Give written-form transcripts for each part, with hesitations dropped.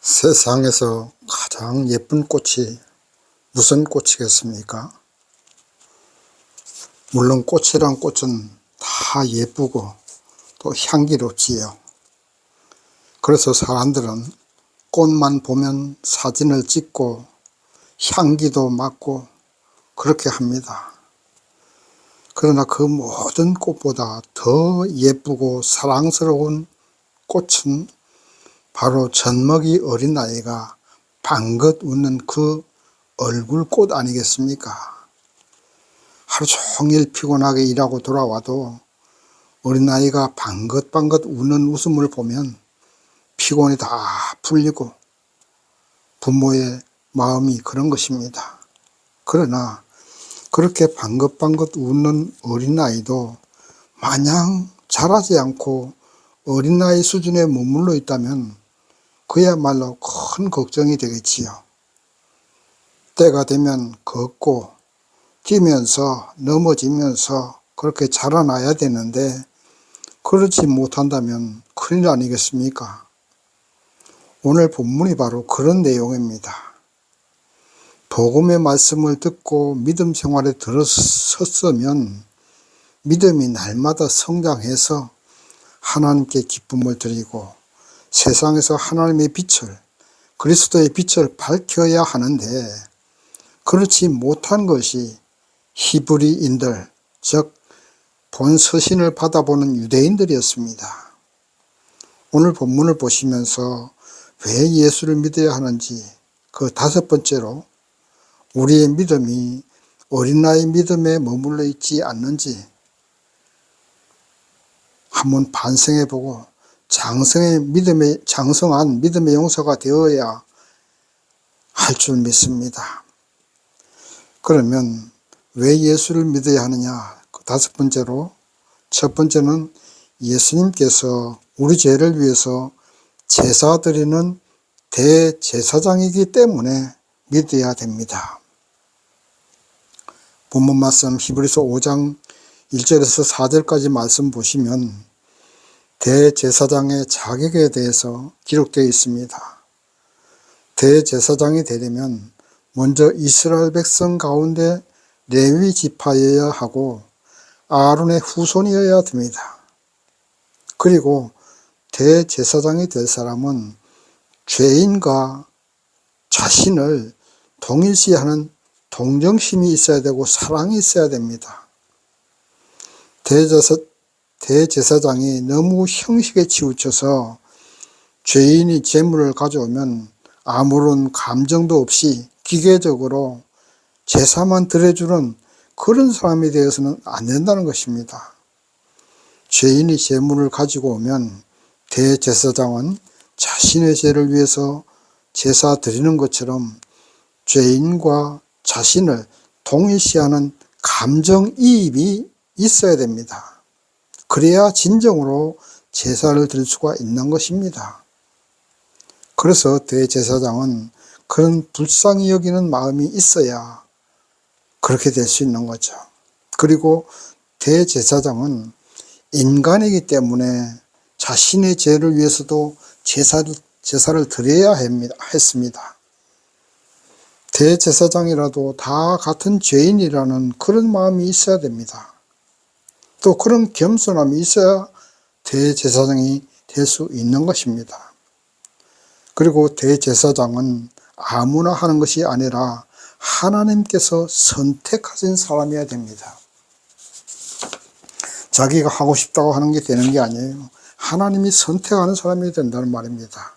세상에서 가장 예쁜 꽃이 무슨 꽃이겠습니까? 물론 꽃이란 꽃은 다 예쁘고 또 향기롭지요. 그래서 사람들은 꽃만 보면 사진을 찍고 향기도 맡고 그렇게 합니다. 그러나 그 모든 꽃보다 더 예쁘고 사랑스러운 꽃은 바로 젖먹이 어린아이가 방긋 웃는 그 얼굴꽃 아니겠습니까? 하루 종일 피곤하게 일하고 돌아와도 어린아이가 방긋방긋 웃는 웃음을 보면 피곤이 다 풀리고 부모의 마음이 그런 것입니다. 그러나 그렇게 방긋방긋 웃는 어린아이도 마냥 자라지 않고 어린아이 수준에 머물러 있다면 그야말로 큰 걱정이 되겠지요. 때가 되면 걷고 뛰면서 넘어지면서 그렇게 자라나야 되는데 그렇지 못한다면 큰일 아니겠습니까? 오늘 본문이 바로 그런 내용입니다. 복음의 말씀을 듣고 믿음 생활에 들어섰으면 믿음이 날마다 성장해서 하나님께 기쁨을 드리고 세상에서 하나님의 빛을, 그리스도의 빛을 밝혀야 하는데 그렇지 못한 것이 히브리인들, 즉 본서신을 받아보는 유대인들이었습니다. 오늘 본문을 보시면서 왜 예수를 믿어야 하는지, 그 다섯 번째로 우리의 믿음이 어린아이 믿음에 머물러 있지 않는지 한번 반성해보고 장성한 믿음의 용사가 되어야 할 줄 믿습니다. 그러면 왜 예수를 믿어야 하느냐? 다섯 번째로, 첫 번째는 예수님께서 우리 죄를 위해서 제사 드리는 대제사장이기 때문에 믿어야 됩니다. 본문 말씀 히브리서 5장 1절에서 4절까지 말씀 보시면 대제사장의 자격에 대해서 기록되어 있습니다. 대제사장이 되려면 먼저 이스라엘 백성 가운데 레위 지파여야 하고 아론의 후손이어야 됩니다. 그리고 대제사장이 될 사람은 죄인과 자신을 동일시하는 동정심이 있어야 되고 사랑이 있어야 됩니다. 대제사장이 너무 형식에 치우쳐서 죄인이 제물을 가져오면 아무런 감정도 없이 기계적으로 제사만 드려주는 그런 사람이 되어서는 안 된다는 것입니다. 죄인이 제물을 가지고 오면 대제사장은 자신의 죄를 위해서 제사 드리는 것처럼 죄인과 자신을 동일시하는 감정이입이 있어야 됩니다. 그래야 진정으로 제사를 드릴 수가 있는 것입니다. 그래서 대제사장은 그런 불쌍히 여기는 마음이 있어야 그렇게 될 수 있는 거죠. 그리고 대제사장은 인간이기 때문에 자신의 죄를 위해서도 제사를 드려야 했습니다. 대제사장이라도 다 같은 죄인이라는 그런 마음이 있어야 됩니다. 또 그런 겸손함이 있어야 대제사장이 될 수 있는 것입니다. 그리고 대제사장은 아무나 하는 것이 아니라 하나님께서 선택하신 사람이어야 됩니다. 자기가 하고 싶다고 하는 게 되는 게 아니에요. 하나님이 선택하는 사람이 된다는 말입니다.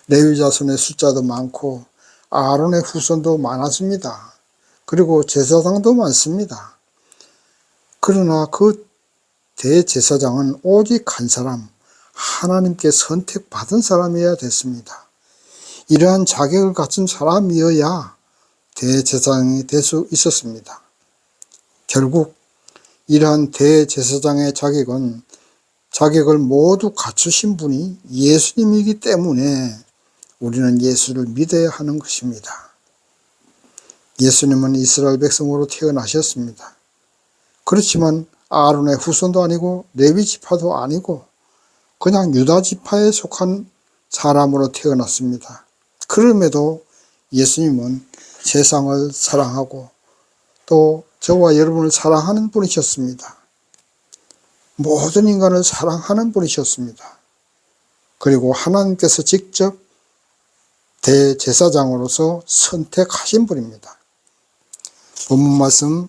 레위 자손의 숫자도 많고 아론의 후손도 많았습니다. 그리고 제사장도 많습니다. 그러나 그 대제사장은 오직 한 사람, 하나님께 선택받은 사람이어야 됐습니다. 이러한 자격을 갖춘 사람이어야 대제사장이 될 수 있었습니다. 결국 이러한 대제사장의 자격을 모두 갖추신 분이 예수님이기 때문에 우리는 예수를 믿어야 하는 것입니다. 예수님은 이스라엘 백성으로 태어나셨습니다. 그렇지만 아론의 후손도 아니고 레위 지파도 아니고 그냥 유다 지파에 속한 사람으로 태어났습니다. 그럼에도 예수님은 세상을 사랑하고 또 저와 여러분을 사랑하는 분이셨습니다. 모든 인간을 사랑하는 분이셨습니다. 그리고 하나님께서 직접 대제사장으로서 선택하신 분입니다. 본문 말씀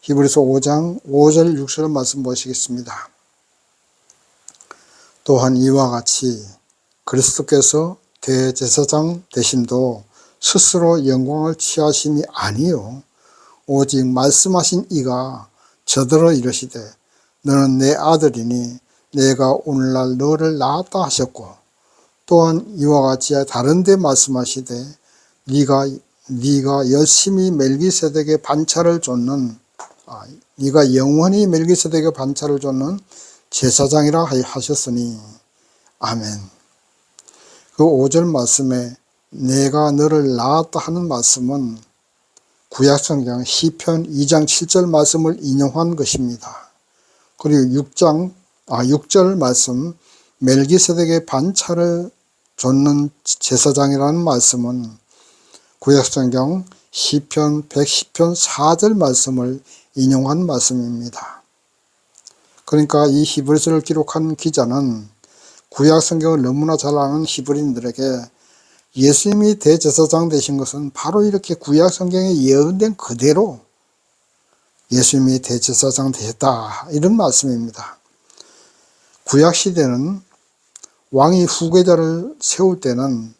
히브리서 5장 5절 6절 말씀 보시겠습니다. 또한 이와 같이 그리스도께서 대제사장 되심도 스스로 영광을 취하심이 아니요 오직 말씀하신 이가 저더러 이르시되 너는 내 아들이니 내가 오늘날 너를 낳았다 하셨고 또한 이와 같이 다른 데 말씀하시되 네가 열심히 멜기세덱의 반차를 좇는 네가 영원히 멜기세덱의 반차를 좇는 제사장이라 하셨으니 아멘. 그 5절 말씀에 내가 너를 낳았다 하는 말씀은 구약성경 시편 2장 7절 말씀을 인용한 것입니다. 그리고 6절 말씀 멜기세덱의 반차를 좇는 제사장이라는 말씀은 구약성경 시편 110편 4절 말씀을 인용한 말씀입니다. 그러니까 이 히브리서를 기록한 기자는 구약성경을 너무나 잘 아는 히브리인들에게 예수님이 대제사장 되신 것은 바로 이렇게 구약성경에 예언된 그대로 예수님이 대제사장 되셨다 이런 말씀입니다. 구약시대는 왕이 후계자를 세울 때는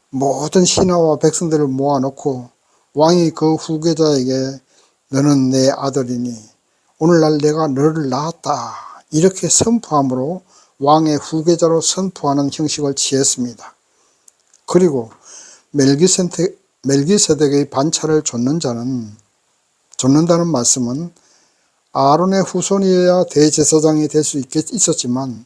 모든 신하와 백성들을 모아놓고 왕이 그 후계자에게 너는 내 아들이니 오늘날 내가 너를 낳았다 이렇게 선포함으로 왕의 후계자로 선포하는 형식을 취했습니다. 그리고 멜기세덱의 반차를 좇는다는 말씀은 아론의 후손이어야 대제사장이 될 수 있었지만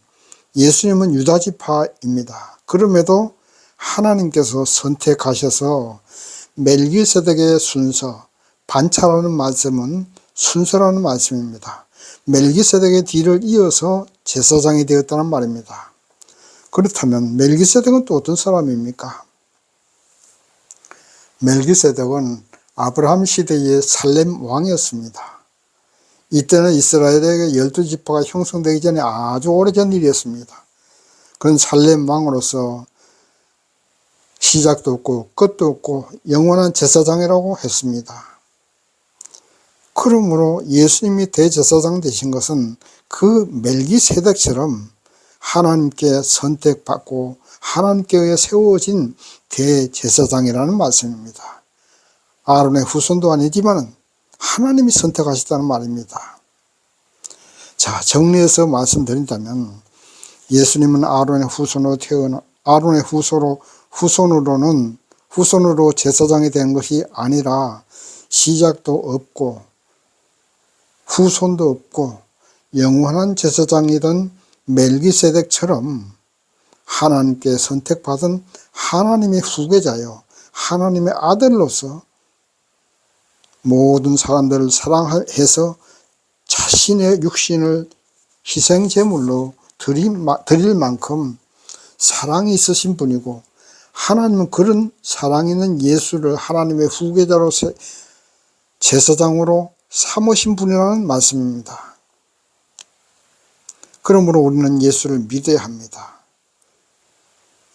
예수님은 유다지파입니다. 그럼에도 하나님께서 선택하셔서 멜기세덱의 순서, 반차라는 말씀은 순서라는 말씀입니다. 멜기세덱의 뒤를 이어서 제사장이 되었다는 말입니다. 그렇다면 멜기세덱은 또 어떤 사람입니까? 멜기세덱은 아브라함 시대의 살렘 왕이었습니다. 이때는 이스라엘에게 12지파가 형성되기 전에 아주 오래전 일이었습니다. 그런 살렘 왕으로서 시작도 없고 끝도 없고 영원한 제사장이라고 했습니다. 그러므로 예수님이 대제사장 되신 것은 그 멜기세덱처럼 하나님께 선택받고 하나님께 의해 세워진 대제사장이라는 말씀입니다. 아론의 후손도 아니지만 하나님이 선택하셨다는 말입니다. 자, 정리해서 말씀드린다면 예수님은 아론의 후손으로 제사장이 된 것이 아니라 시작도 없고 후손도 없고 영원한 제사장이던 멜기세덱처럼 하나님께 선택받은 하나님의 후계자요 하나님의 아들로서 모든 사람들을 사랑해서 자신의 육신을 희생제물로 드릴 만큼 사랑이 있으신 분이고 하나님은 그런 사랑 있는 예수를 하나님의 후계자로 제사장으로 삼으신 분이라는 말씀입니다. 그러므로 우리는 예수를 믿어야 합니다.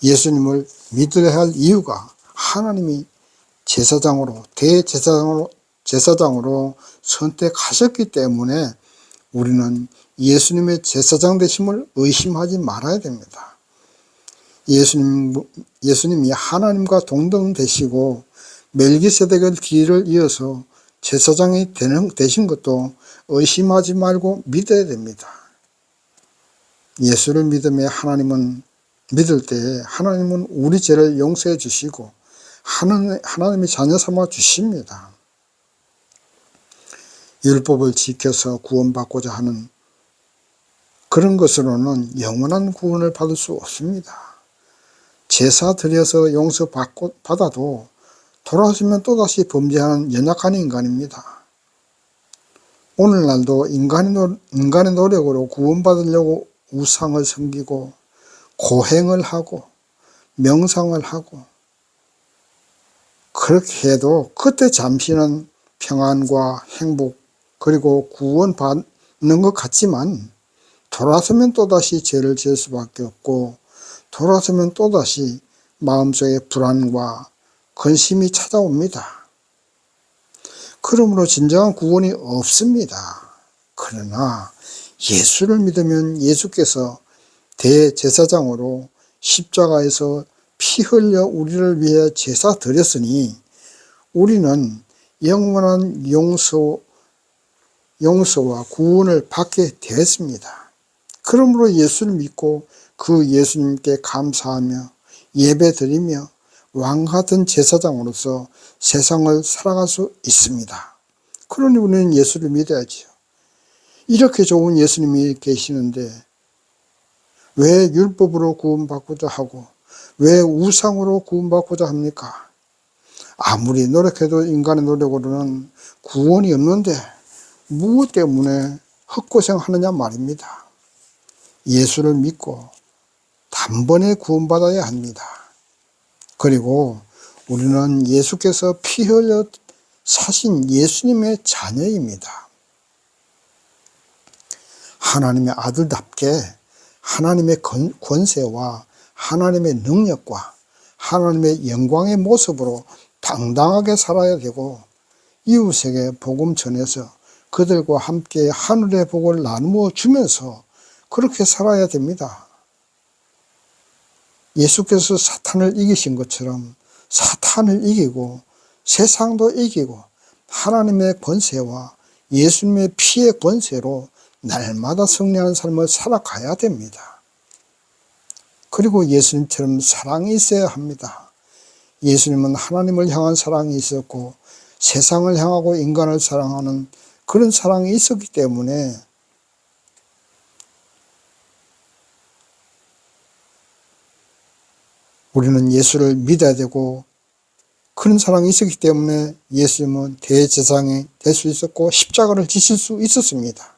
예수님을 믿어야 할 이유가 하나님이 제사장으로 선택하셨기 때문에 우리는 예수님의 제사장 되심을 의심하지 말아야 됩니다. 예수님이 하나님과 동등 되시고 멜기세덱의 뒤를 이어서 제사장이 되신 것도 의심하지 말고 믿어야 됩니다. 예수를 믿음에 믿을 때 하나님은 우리 죄를 용서해 주시고 하나님의 자녀 삼아 주십니다. 율법을 지켜서 구원받고자 하는 그런 것으로는 영원한 구원을 받을 수 없습니다. 제사 드려서 용서받아도 돌아오시면 또다시 범죄하는 연약한 인간입니다. 오늘날도 인간의 노력으로 구원받으려고 우상을 섬기고 고행을 하고 명상을 하고 그렇게 해도 그때 잠시는 평안과 행복 그리고 구원받는 것 같지만 돌아서면 또다시 죄를 지을 수밖에 없고 돌아서면 또다시 마음속에 불안과 근심이 찾아옵니다. 그러므로 진정한 구원이 없습니다. 그러나 예수를 믿으면 예수께서 대제사장으로 십자가에서 피 흘려 우리를 위해 제사 드렸으니 우리는 영원한 용서와 구원을 받게 되었습니다. 그러므로 예수를 믿고 그 예수님께 감사하며 예배드리며 왕같은 제사장으로서 세상을 살아갈 수 있습니다. 그러니 우리는 예수를 믿어야지요. 이렇게 좋은 예수님이 계시는데 왜 율법으로 구원받고자 하고 왜 우상으로 구원받고자 합니까? 아무리 노력해도 인간의 노력으로는 구원이 없는데 무엇 때문에 헛고생하느냐 말입니다. 예수를 믿고 단번에 구원받아야 합니다. 그리고 우리는 예수께서 피 흘려 사신 예수님의 자녀입니다. 하나님의 아들답게 하나님의 권세와 하나님의 능력과 하나님의 영광의 모습으로 당당하게 살아야 되고 이웃에게 복음 전해서 그들과 함께 하늘의 복을 나누어 주면서 그렇게 살아야 됩니다. 예수께서 사탄을 이기신 것처럼 사탄을 이기고 세상도 이기고 하나님의 권세와 예수님의 피의 권세로 날마다 승리하는 삶을 살아가야 됩니다. 그리고 예수님처럼 사랑이 있어야 합니다. 예수님은 하나님을 향한 사랑이 있었고 세상을 향하고 인간을 사랑하는 그런 사랑이 있었기 때문에 우리는 예수를 믿어야 되고 그런 사랑이 있었기 때문에 예수님은 대제사장이 될 수 있었고 십자가를 지실 수 있었습니다.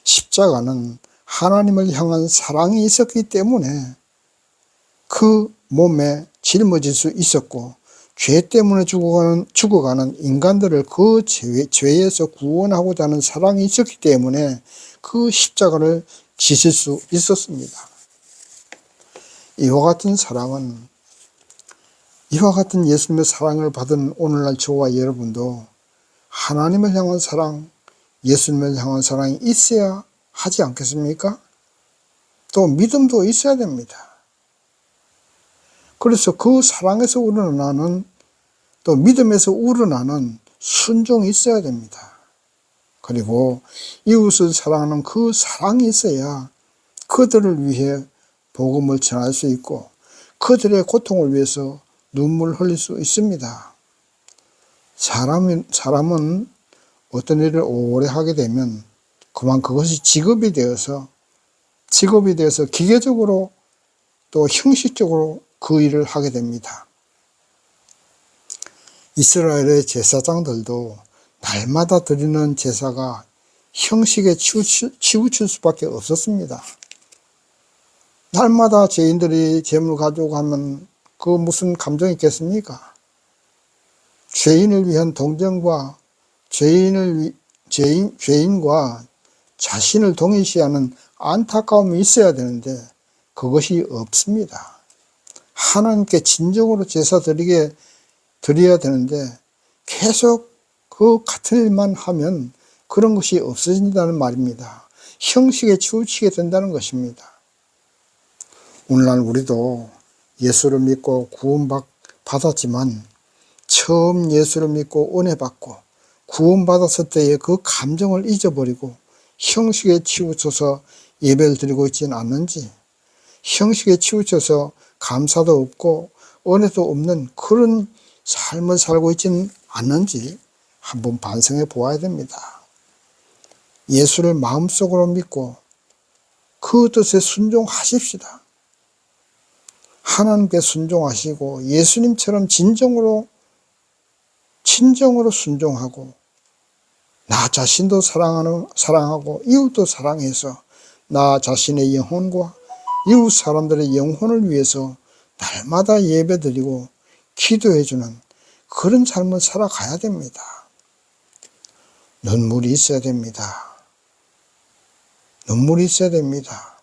십자가는 하나님을 향한 사랑이 있었기 때문에 그 몸에 짊어질 수 있었고 죄 때문에 죽어가는 인간들을 그 죄에서 구원하고자 하는 사랑이 있었기 때문에 그 십자가를 지실 수 있었습니다. 이와 같은 사랑은 이와 같은 예수님의 사랑을 받은 오늘날 저와 여러분도 하나님을 향한 사랑, 예수님을 향한 사랑이 있어야 하지 않겠습니까? 또 믿음도 있어야 됩니다. 그래서 그 사랑에서 우러나는 또 믿음에서 우러나는 순종이 있어야 됩니다. 그리고 이웃을 사랑하는 그 사랑이 있어야 그들을 위해 복음을 전할 수 있고 그들의 고통을 위해서 눈물을 흘릴 수 있습니다. 사람은 어떤 일을 오래 하게 되면 그만 그것이 직업이 되어서 기계적으로 또 형식적으로 그 일을 하게 됩니다. 이스라엘의 제사장들도 날마다 드리는 제사가 형식에 치우칠 수밖에 없었습니다. 날마다 죄인들이 제물 가지고 가면 그 무슨 감정이 있겠습니까? 죄인을 위한 동정과 죄인과 자신을 동일시하는 안타까움이 있어야 되는데 그것이 없습니다. 하나님께 진정으로 제사 드려야 되는데 계속 그 같은 일만 하면 그런 것이 없어진다는 말입니다. 형식에 치우치게 된다는 것입니다. 오늘날 우리도 예수를 믿고 구원받았지만 처음 예수를 믿고 은혜 받고 구원받았을 때의 그 감정을 잊어버리고 형식에 치우쳐서 예배를 드리고 있지는 않는지, 형식에 치우쳐서 감사도 없고 은혜도 없는 그런 삶을 살고 있지는 않는지 한번 반성해 보아야 됩니다. 예수를 마음속으로 믿고 그 뜻에 순종하십시다. 하나님께 순종하시고 예수님처럼 진정으로 순종하고 나 자신도 사랑하고 이웃도 사랑해서 나 자신의 영혼과 이웃 사람들의 영혼을 위해서 날마다 예배드리고 기도해주는 그런 삶을 살아가야 됩니다. 눈물이 있어야 됩니다. 눈물이 있어야 됩니다.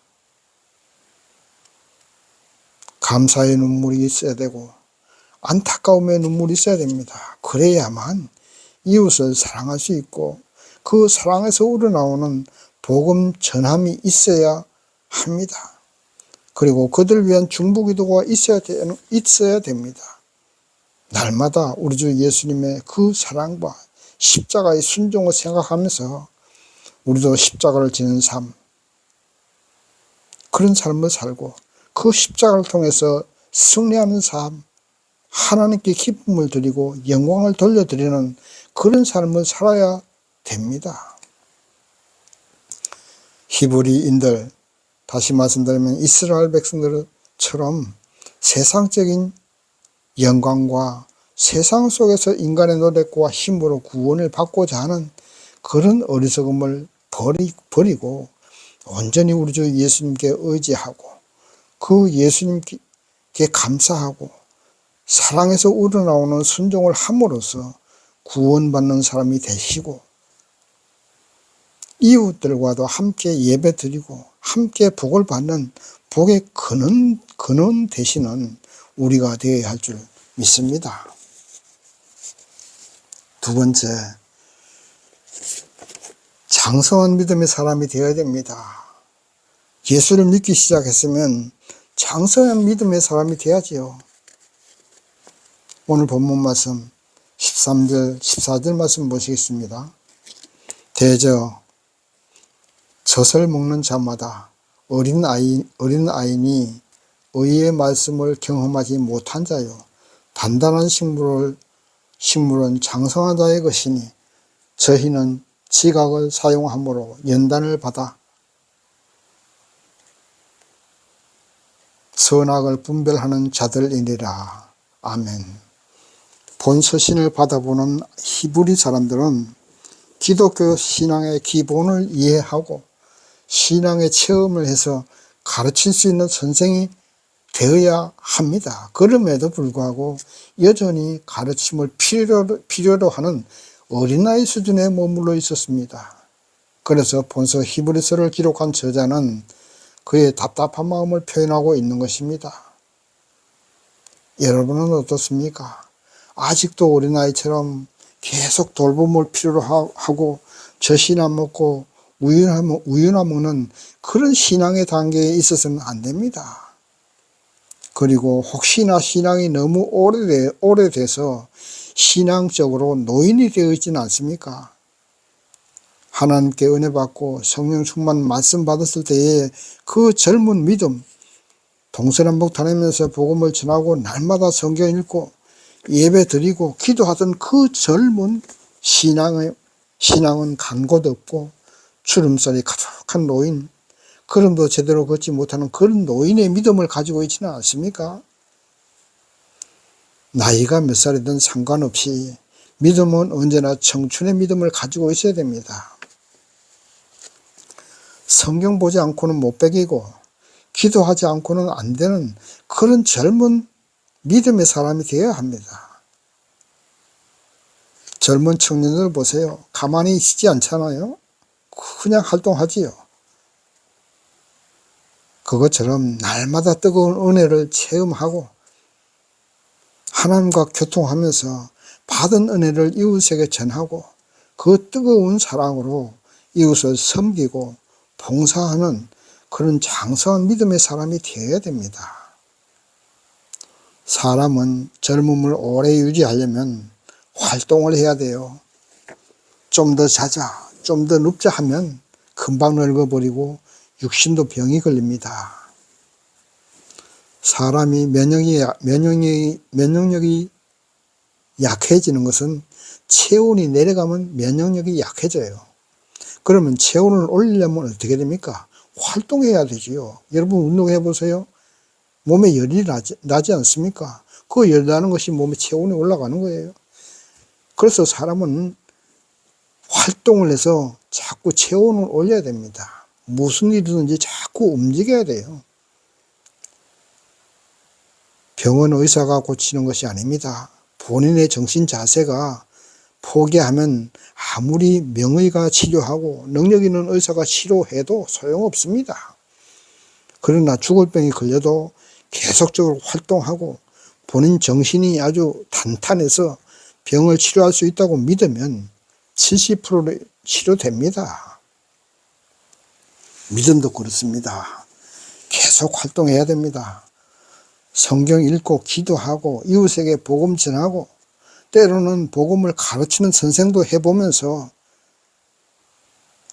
감사의 눈물이 있어야 되고 안타까움의 눈물이 있어야 됩니다. 그래야만 이웃을 사랑할 수 있고 그 사랑에서 우러나오는 복음 전함이 있어야 합니다. 그리고 그들을 위한 중보기도가 있어야 됩니다. 날마다 우리 주 예수님의 그 사랑과 십자가의 순종을 생각하면서 우리도 십자가를 지는 삶, 그런 삶을 살고 그 십자가를 통해서 승리하는 삶, 하나님께 기쁨을 드리고 영광을 돌려드리는 그런 삶을 살아야 됩니다. 히브리인들, 다시 말씀드리면 이스라엘 백성들처럼 세상적인 영광과 세상 속에서 인간의 노력과 힘으로 구원을 받고자 하는 그런 어리석음을 버리고 온전히 우리 주 예수님께 의지하고 그 예수님께 감사하고 사랑에서 우러나오는 순종을 함으로써 구원받는 사람이 되시고 이웃들과도 함께 예배드리고 함께 복을 받는 복의 근원 되시는 우리가 되어야 할 줄 믿습니다. 두 번째, 장성한 믿음의 사람이 되어야 됩니다. 예수를 믿기 시작했으면 장성한 믿음의 사람이 돼야지요. 오늘 본문 말씀 13절, 14절 말씀 보시겠습니다. 대저 젖을 먹는 자마다 어린아이니 의의 말씀을 경험하지 못한 자요. 단단한 식물은 장성한 자의 것이니 저희는 지각을 사용함으로 연단을 받아 선악을 분별하는 자들이니라. 아멘. 본 서신을 받아보는 히브리 사람들은 기독교 신앙의 기본을 이해하고 신앙의 체험을 해서 가르칠 수 있는 선생이 되어야 합니다. 그럼에도 불구하고 여전히 가르침을 필요로 하는 어린아이 수준에 머물러 있었습니다. 그래서 본서 히브리서를 기록한 저자는 그의 답답한 마음을 표현하고 있는 것입니다. 여러분은 어떻습니까? 아직도 어린아이처럼 계속 돌봄을 필요로 하고 젖이나 먹고 우유나 먹는 그런 신앙의 단계에 있어서는 안 됩니다. 그리고 혹시나 신앙이 너무 오래돼서 신앙적으로 노인이 되어 있지는 않습니까? 하나님께 은혜 받고 성령 충만 말씀 받았을 때에 그 젊은 믿음, 동서남북 다니면서 복음을 전하고 날마다 성경 읽고 예배 드리고 기도하던 그 젊은 신앙은 간 곳 없고 주름살이 가득한 노인, 걸음도 제대로 걷지 못하는 그런 노인의 믿음을 가지고 있지는 않습니까? 나이가 몇 살이든 상관없이 믿음은 언제나 청춘의 믿음을 가지고 있어야 됩니다. 성경 보지 않고는 못 배기고 기도하지 않고는 안 되는 그런 젊은 믿음의 사람이 되어야 합니다. 젊은 청년들 보세요. 가만히 있지 않잖아요. 그냥 활동하지요. 그것처럼 날마다 뜨거운 은혜를 체험하고 하나님과 교통하면서 받은 은혜를 이웃에게 전하고 그 뜨거운 사랑으로 이웃을 섬기고 봉사하는 그런 장성한 믿음의 사람이 되어야 됩니다. 사람은 젊음을 오래 유지하려면 활동을 해야 돼요. 좀 더 자자, 좀 더 눕자 하면 금방 늙어버리고 육신도 병이 걸립니다. 사람이 면역력이 약해지는 것은 체온이 내려가면 면역력이 약해져요. 그러면 체온을 올리려면 어떻게 됩니까? 활동해야 되지요. 여러분 운동해 보세요. 몸에 열이 나지 않습니까? 그 열 나는 것이 몸에 체온이 올라가는 거예요. 그래서 사람은 활동을 해서 자꾸 체온을 올려야 됩니다. 무슨 일이든지 자꾸 움직여야 돼요. 병은 의사가 고치는 것이 아닙니다. 본인의 정신 자세가 포기하면 아무리 명의가 치료하고 능력 있는 의사가 치료해도 소용없습니다. 그러나 죽을 병이 걸려도 계속적으로 활동하고 본인 정신이 아주 탄탄해서 병을 치료할 수 있다고 믿으면 70%는 치료됩니다. 믿음도 그렇습니다. 계속 활동해야 됩니다. 성경 읽고 기도하고 이웃에게 복음 전하고 때로는 복음을 가르치는 선생도 해보면서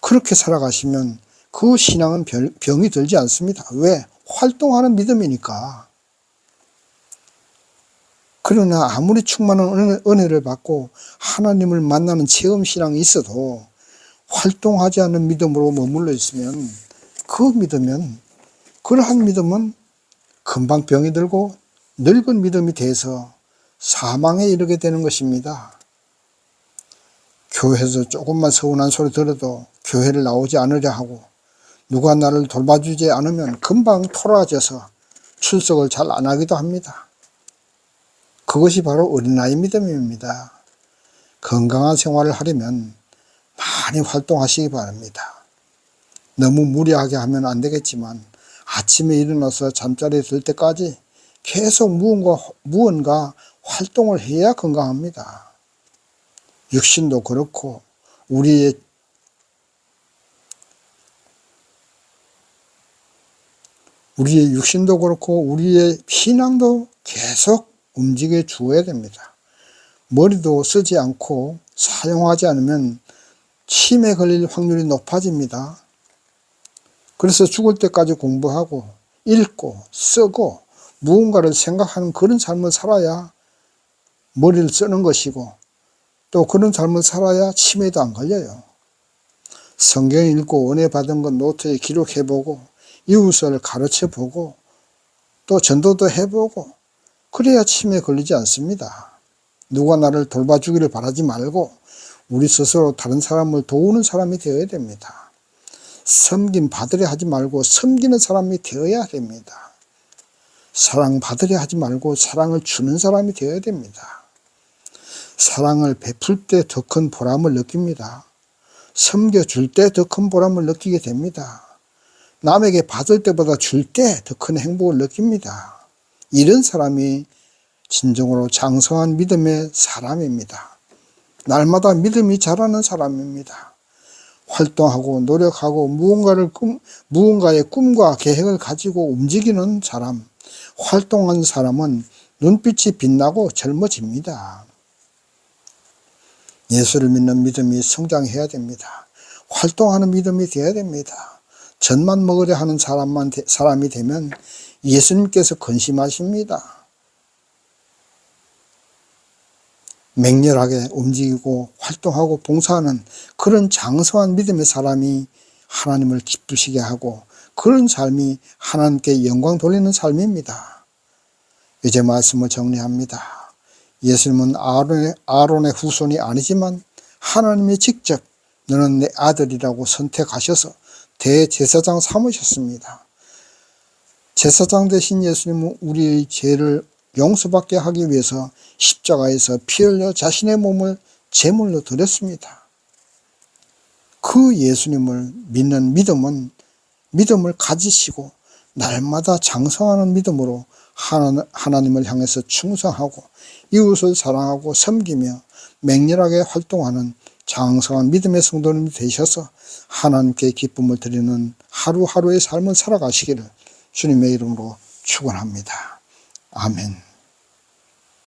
그렇게 살아가시면 그 신앙은 병이 들지 않습니다. 왜? 활동하는 믿음이니까. 그러나 아무리 충만한 은혜를 받고 하나님을 만나는 체험 신앙이 있어도 활동하지 않는 믿음으로 머물러 있으면 그러한 믿음은 금방 병이 들고 늙은 믿음이 돼서 사망에 이르게 되는 것입니다. 교회에서 조금만 서운한 소리 들어도 교회를 나오지 않으려 하고 누가 나를 돌봐주지 않으면 금방 토라져서 출석을 잘 안 하기도 합니다. 그것이 바로 어린아이 믿음입니다. 건강한 생활을 하려면 많이 활동하시기 바랍니다. 너무 무리하게 하면 안 되겠지만 아침에 일어나서 잠자리에 들 때까지 계속 무언가 활동을 해야 건강합니다. 육신도 그렇고 우리의 육신도 그렇고 우리의 신앙도 계속 움직여 주어야 됩니다. 머리도 쓰지 않고 사용하지 않으면 치매 걸릴 확률이 높아집니다. 그래서 죽을 때까지 공부하고 읽고 쓰고 무언가를 생각하는 그런 삶을 살아야 머리를 쓰는 것이고 또 그런 삶을 살아야 치매도 안 걸려요. 성경 읽고 은혜 받은 것 노트에 기록해보고 이웃을 가르쳐보고 또 전도도 해보고 그래야 치매에 걸리지 않습니다. 누가 나를 돌봐주기를 바라지 말고 우리 스스로 다른 사람을 도우는 사람이 되어야 됩니다. 섬김 받으려 하지 말고 섬기는 사람이 되어야 됩니다. 사랑 받으려 하지 말고 사랑을 주는 사람이 되어야 됩니다. 사랑을 베풀 때 더 큰 보람을 느낍니다. 섬겨줄 때 더 큰 보람을 느끼게 됩니다. 남에게 받을 때보다 줄 때 더 큰 행복을 느낍니다. 이런 사람이 진정으로 장성한 믿음의 사람입니다. 날마다 믿음이 자라는 사람입니다. 활동하고 노력하고 무언가의 꿈과 계획을 가지고 움직이는 사람, 활동하는 사람은 눈빛이 빛나고 젊어집니다. 예수를 믿는 믿음이 성장해야 됩니다. 활동하는 믿음이 되어야 됩니다. 젖만 먹으려 하는 사람이 되면 예수님께서 근심하십니다. 맹렬하게 움직이고 활동하고 봉사하는 그런 장성한 믿음의 사람이 하나님을 기쁘시게 하고 그런 삶이 하나님께 영광 돌리는 삶입니다. 이제 말씀을 정리합니다. 예수님은 아론의 후손이 아니지만 하나님이 직접 너는 내 아들이라고 선택하셔서 대제사장 삼으셨습니다. 제사장 되신 예수님은 우리의 죄를 용서받게 하기 위해서 십자가에서 피 흘려 자신의 몸을 제물로 드렸습니다. 그 예수님을 믿는 믿음을 가지시고 날마다 장성하는 믿음으로 하나님을 향해서 충성하고 이웃을 사랑하고 섬기며 맹렬하게 활동하는 장성한 믿음의 성도님이 되셔서 하나님께 기쁨을 드리는 하루하루의 삶을 살아가시기를 주님의 이름으로 축원합니다. 아멘.